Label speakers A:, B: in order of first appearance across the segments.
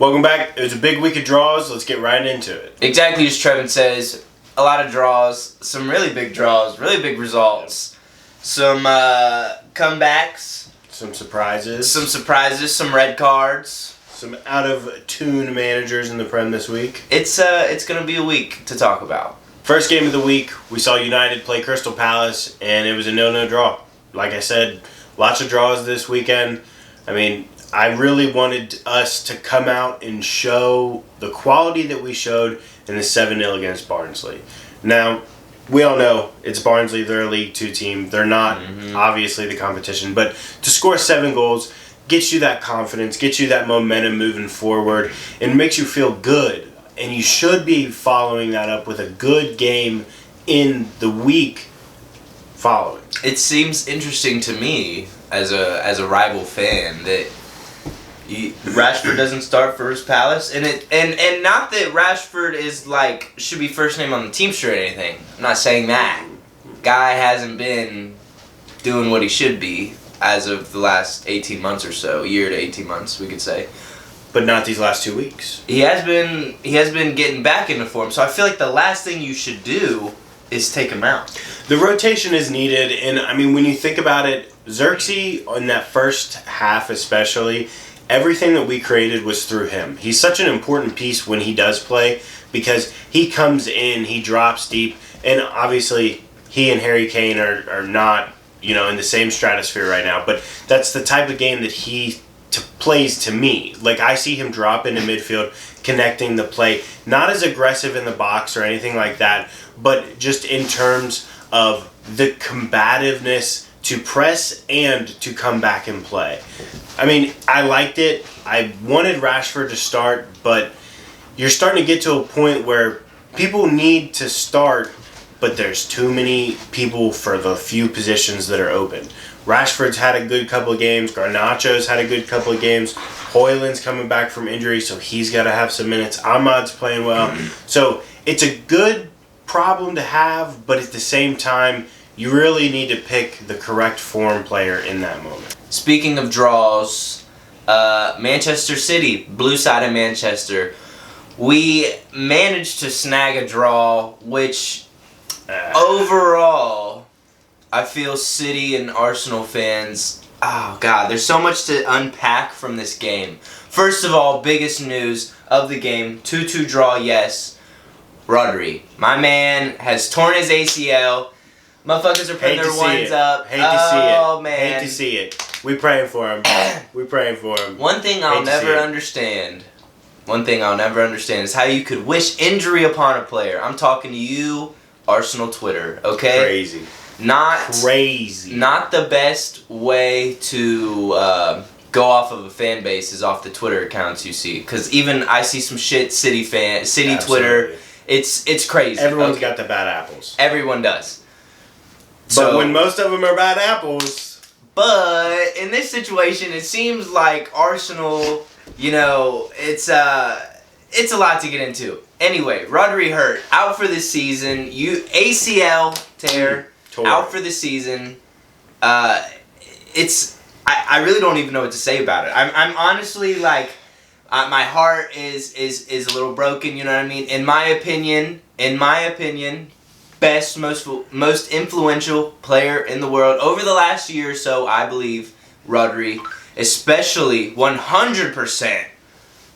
A: Welcome back. It was a big week of draws. Let's get right into it.
B: Exactly as Trevin says. A lot of draws, some really big draws, really big results, some comebacks,
A: some surprises,
B: some red cards,
A: some out-of-tune managers in the Prem this week.
B: It's going to be a week to talk about.
A: First game of the week, we saw United play Crystal Palace, and it was a 0-0 draw. Like I said, lots of draws this weekend. I mean, I really wanted us to come out and show the quality that we showed in the 7-0 against Barnsley. Now, we all know it's Barnsley. They're a League 2 team. They're not obviously the competition. But to score 7 goals gets you that confidence, gets you that momentum moving forward, and makes you feel good. And you should be following that up with a good game in the week following.
B: It seems interesting to me as a rival fan that Rashford doesn't start for his Palace, and not that Rashford is should be first name on the team sheet or anything. I'm not saying that. Guy hasn't been doing what he should be as of the last 18 months or so, year to 18 months, we could say.
A: But not these last 2 weeks.
B: He has been getting back into form, so I feel like the last thing you should do is take him out.
A: The rotation is needed, and I mean, when you think about it, Xerxes in that first half especially, everything that we created was through him. He's such an important piece when he does play because he comes in, he drops deep, and obviously he and Harry Kane are not, in the same stratosphere right now, but that's the type of game that he plays to me. I see him drop into midfield, connecting the play, not as aggressive in the box or anything like that, but just in terms of the combativeness to press and to come back and play. I mean, I liked it. I wanted Rashford to start, but you're starting to get to a point where people need to start, but there's too many people for the few positions that are open. Rashford's had a good couple of games. Garnacho's had a good couple of games. Højlund's coming back from injury, so he's got to have some minutes. Ahmad's playing well. So it's a good problem to have, but at the same time, you really need to pick the correct form player in that moment.
B: Speaking of draws, Manchester City, blue side of Manchester, we managed to snag a draw, which overall, I feel City and Arsenal fans, oh God, there's so much to unpack from this game. First of all, biggest news of the game, 2-2 draw, yes. Rodri, my man, has torn his ACL. Motherfuckers are putting their ones up.
A: Hate to see it.
B: Oh, man.
A: Hate to see it. We praying for him. We praying for him.
B: One thing I'll never understand is how you could wish injury upon a player. I'm talking to you, Arsenal Twitter, okay?
A: Crazy.
B: Not the best way to go off of a fan base is off the Twitter accounts you see. Because even I see some shit City
A: Absolutely.
B: Twitter. It's crazy.
A: Everyone's got the bad apples.
B: Everyone does.
A: But when most of them are bad apples.
B: But in this situation, it seems like Arsenal, it's a lot to get into. Anyway, Rodri hurt, out for this season. ACL tear, out for the season. I really don't even know what to say about it. I'm honestly my heart is a little broken. You know what I mean? In my opinion, best, most influential player in the world over the last year or so, I believe, Rodri, especially 100%,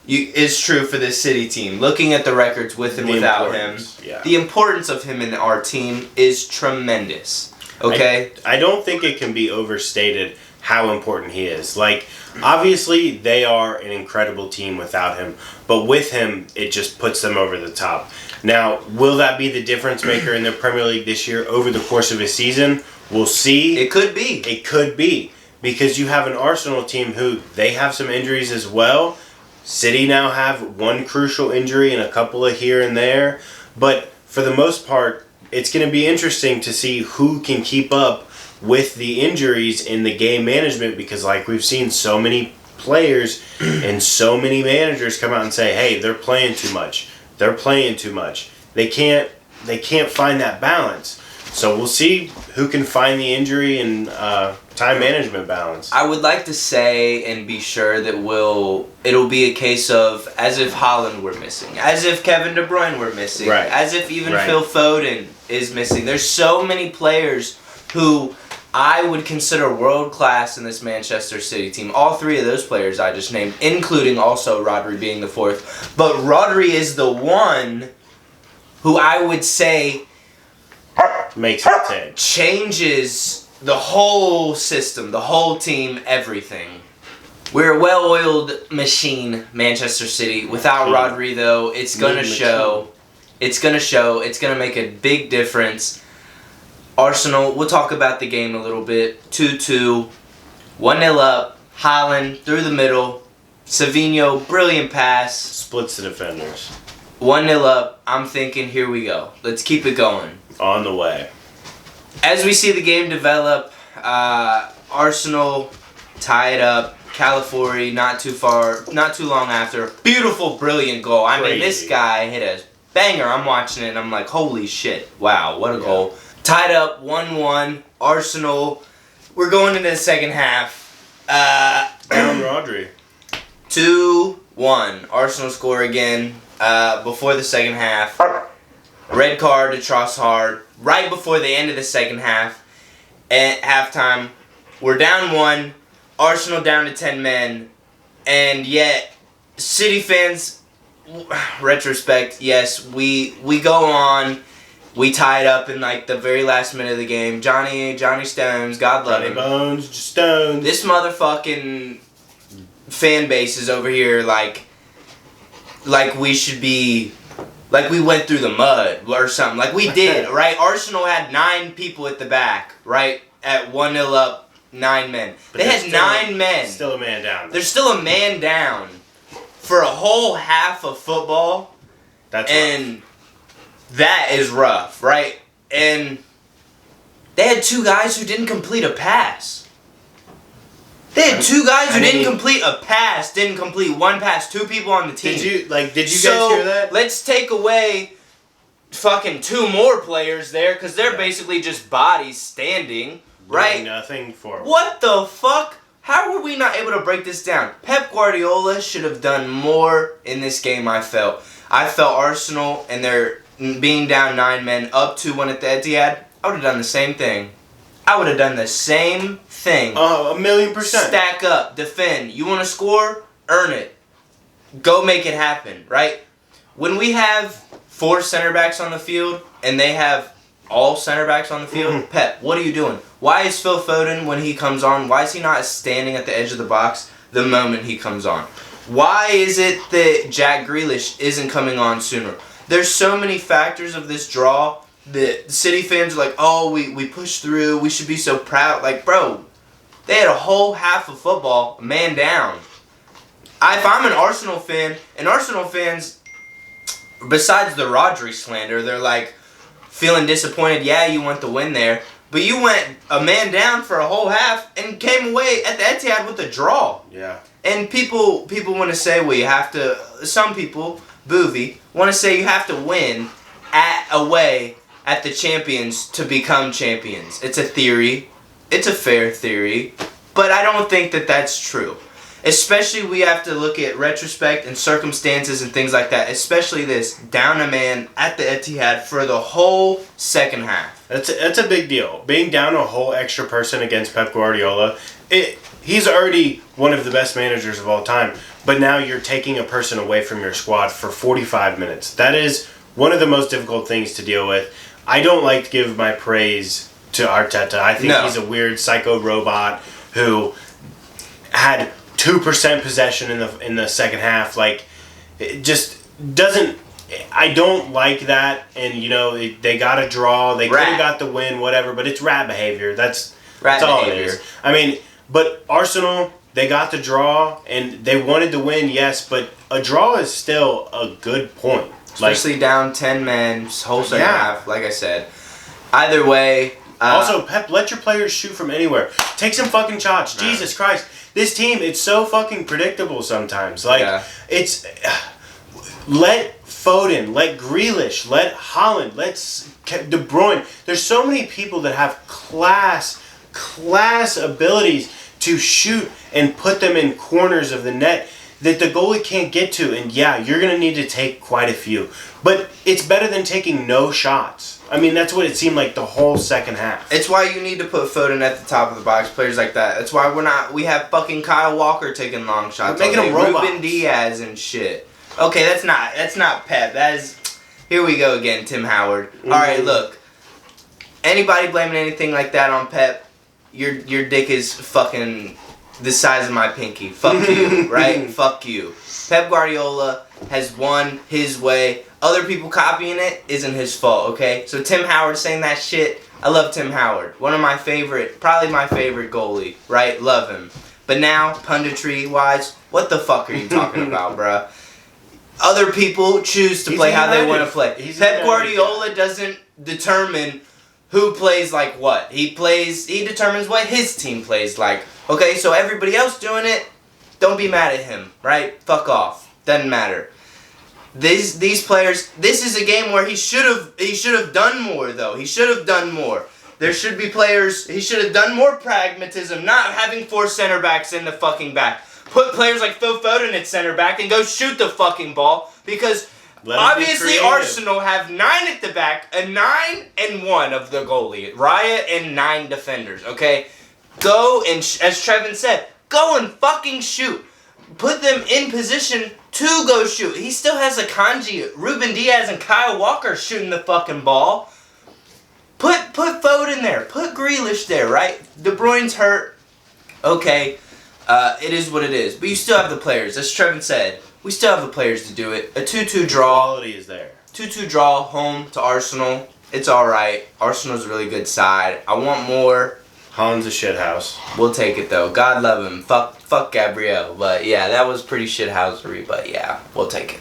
B: is true for this City team. Looking at the records with and without him, the importance of him in our team is tremendous. Okay?
A: I don't think it can be overstated how important he is. Obviously, they are an incredible team without him, but with him, it just puts them over the top. Now, will that be the difference maker in the Premier League this year over the course of a season? We'll see.
B: It could be.
A: It could be. Because you have an Arsenal team who, they have some injuries as well. City now have one crucial injury and a couple of here and there. But for the most part, it's going to be interesting to see who can keep up with the injuries in the game management, because we've seen so many players and so many managers come out and say, hey, they're playing too much. They're playing too much. They can't find that balance. So we'll see who can find the injury and Time management balance.
B: I would like to say and be sure that it'll be a case of as if Haaland were missing, as if Kevin De Bruyne were missing,
A: right.
B: as if even Phil Foden is missing. There's so many players who I would consider world class in this Manchester City team. All three of those players I just named, including also Rodri being the fourth. But Rodri is the one who I would say
A: makes it 10.
B: Changes the whole system, the whole team, everything. We're a well-oiled machine, Manchester City. Without Rodri, though, it's going to show. It's going to show. It's going to make a big difference. Arsenal, we'll talk about the game a little bit. 2-2, 1-0 up. Haaland through the middle. Savinho, brilliant pass.
A: Splits the defenders.
B: 1-0 up. I'm thinking, here we go. Let's keep it going.
A: On the way.
B: As we see the game develop, Arsenal tie it up. Calafiori not too long after. Beautiful, brilliant goal. I mean, this guy hit a banger. I'm watching it and I'm like, holy shit. Wow, what a goal. Tied up 1-1. Arsenal, we're going into the second half.
A: Down Rodri.
B: 2-1. Arsenal score again before the second half. Red card to Trossard right before the end of the second half. At halftime, we're down 1. Arsenal down to 10 men. And yet, City fans, retrospect, yes, we go on. We tied up in like the very last minute of the game. Johnny Stones, God love him.
A: Bones, Stones.
B: This motherfucking fan base is over here like we should be, like we went through the mud or something. Like we did, right? Arsenal had 9 people at the back, right? At 1-0 up, 9 men.
A: But
B: they had 9 men.
A: Still a man down.
B: There's still a man down for a whole half of football.
A: That's
B: and rough. That is rough, right? And they had 2 guys who didn't complete a pass. They had 2 guys who didn't complete a pass, didn't complete 1 pass, 2 people on the team.
A: Did you guys hear that?
B: Let's take away fucking 2 more players there because they're basically just bodies standing, right?
A: Doing nothing for them.
B: What the fuck? How were we not able to break this down? Pep Guardiola should have done more in this game, I felt. I felt Arsenal and their being down 9 men, up 2-1 at the Etihad, I would have done the same thing. I would have done the same thing.
A: 1,000,000%.
B: Stack up, defend. You want to score? Earn it. Go make it happen, right? When we have 4 center backs on the field and they have all center backs on the field, Pep, what are you doing? Why is Phil Foden, when he comes on, why is he not standing at the edge of the box the moment he comes on? Why is it that Jack Grealish isn't coming on sooner? There's so many factors of this draw that City fans are like, oh, we pushed through, we should be so proud. Like, bro, they had a whole half of football, man down. If I'm an Arsenal fan, and Arsenal fans, besides the Rodri slander, they're like feeling disappointed. Yeah, you want the win there, but you went a man down for a whole half and came away at the Etihad with a draw.
A: Yeah.
B: And people want to say, well, you have to. Some people, Boovy, want to say you have to win away at the champions to become champions. It's a theory. It's a fair theory, but I don't think that that's true. Especially we have to look at retrospect and circumstances and things like that. Especially this, down a man at the Etihad for the whole second half.
A: That's a big deal. Being down a whole extra person against Pep Guardiola, he's already one of the best managers of all time. But now you're taking a person away from your squad for 45 minutes. That is one of the most difficult things to deal with. I don't like to give my praise to Arteta. I think he's a weird psycho robot who had 2% possession in the second half. Like, it just doesn't. I don't like that. And they got a draw. They could have got the win, whatever. But it's rat behavior. That's all it is. I mean, but Arsenal, they got the draw and they wanted to win. Yes, but a draw is still a good point.
B: Especially down 10 men, whole second half. Like I said, either way.
A: Also, Pep, let your players shoot from anywhere. Take some fucking shots. Jesus Christ. This team, it's so fucking predictable sometimes. Like, it's... Let Foden, let Grealish, let Haaland, let De Bruyne. There's so many people that have class class abilities to shoot and put them in corners of the net that the goalie can't get to. And yeah, you're going to need to take quite a few. But it's better than taking no shots. I mean, that's what it seemed like the whole second half.
B: It's why you need to put Foden at the top of the box, players like that. That's why we have fucking Kyle Walker taking long shots.
A: We're making them robots.
B: Ruben Diaz and shit. Okay, that's not Pep. That is, here we go again, Tim Howard.
A: Mm-hmm.
B: All right, look. Anybody blaming anything like that on Pep, your dick is fucking the size of my pinky. Fuck you, right? Fuck you. Pep Guardiola has won his way. Other people copying it isn't his fault, okay? So Tim Howard saying that shit, I love Tim Howard. One of my favorite, probably my favorite goalie, right? Love him. But now, punditry-wise, what the fuck are you talking about, bruh? Other people choose to play how they want to play. Pep Guardiola doesn't determine who plays like what. He determines what his team plays like. Okay, so everybody else doing it, don't be mad at him, right? Fuck off. Doesn't matter. These players, this is a game where he should have done more though. He should have done more. There should be players, he should have done more pragmatism, not having 4 center backs in the fucking back. Put players like Phil Foden at center back and go shoot the fucking ball, because obviously Arsenal have 9 at the back, a 9 and 1 of the goalie, Raya, and 9 defenders, okay? Go and, as Trevin said, go and fucking shoot. Put them in position to go shoot. He still has Akanji, Ruben Diaz, and Kyle Walker shooting the fucking ball. Put Foden there. Put Grealish there, right? De Bruyne's hurt. Okay, it is what it is. But you still have the players. As Trevin said, we still have the players to do it. A 2-2 draw.
A: Quality is there.
B: 2-2 draw, home to Arsenal. It's alright. Arsenal's a really good side. I want more.
A: Holland's a shithouse.
B: We'll take it though. God love him. Fuck Gabriel. But yeah, that was pretty shithousery. But yeah, we'll take it.